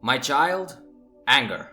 My child, anger.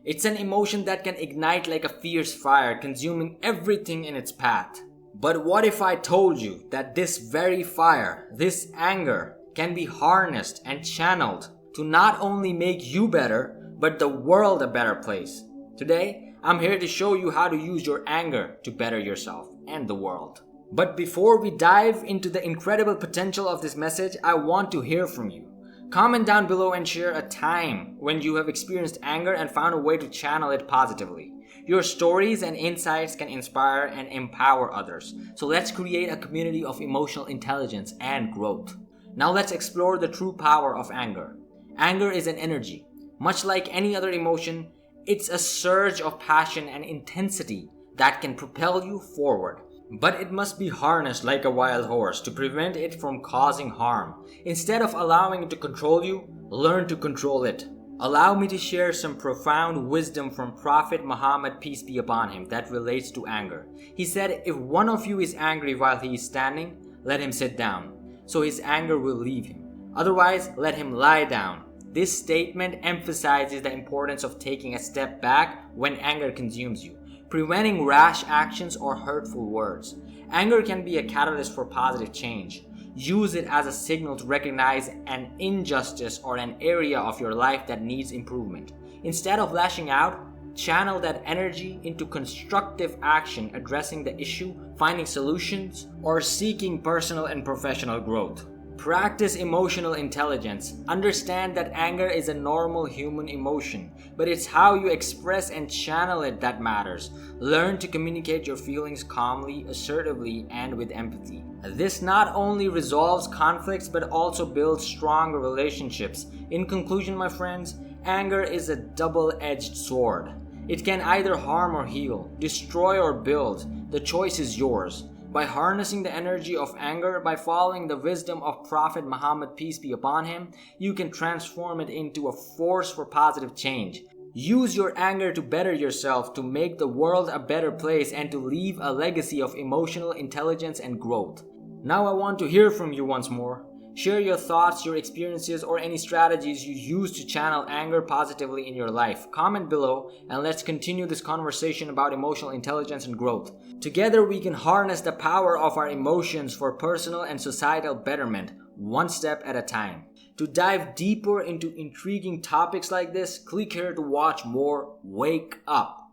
It's an emotion that can ignite like a fierce fire, consuming everything in its path. But what if I told you that this very fire, this anger, can be harnessed and channeled to not only make you better, but the world a better place? Today, I'm here to show you how to use your anger to better yourself and the world. But before we dive into the incredible potential of this message, I want to hear from you. Comment down below and share a time when you have experienced anger and found a way to channel it positively. Your stories and insights can inspire and empower others. So let's create a community of emotional intelligence and growth. Now let's explore the true power of anger. Anger is an energy. Much like any other emotion, it's a surge of passion and intensity that can propel you forward. But it must be harnessed like a wild horse to prevent it from causing harm. Instead of allowing it to control you, learn to control it. Allow me to share some profound wisdom from Prophet Muhammad, peace be upon him, that relates to anger. He said, if one of you is angry while he is standing, let him sit down, so his anger will leave him. Otherwise, let him lie down. This statement emphasizes the importance of taking a step back when anger consumes you, preventing rash actions or hurtful words. Anger can be a catalyst for positive change. Use it as a signal to recognize an injustice or an area of your life that needs improvement. Instead of lashing out, channel that energy into constructive action, addressing the issue, finding solutions, or seeking personal and professional growth. Practice emotional intelligence. Understand that anger is a normal human emotion, but it's how you express and channel it that matters. Learn to communicate your feelings calmly, assertively, and with empathy. This not only resolves conflicts, but also builds stronger relationships. In conclusion, my friends, anger is a double-edged sword. It can either harm or heal, destroy or build. The choice is yours. By harnessing the energy of anger, by following the wisdom of Prophet Muhammad, peace be upon him, you can transform it into a force for positive change. Use your anger to better yourself, to make the world a better place, and to leave a legacy of emotional intelligence and growth. Now I want to hear from you once more. Share your thoughts, your experiences, or any strategies you use to channel anger positively in your life. Comment below and let's continue this conversation about emotional intelligence and growth. Together we can harness the power of our emotions for personal and societal betterment, one step at a time. To dive deeper into intriguing topics like this, click here to watch more. Wake up!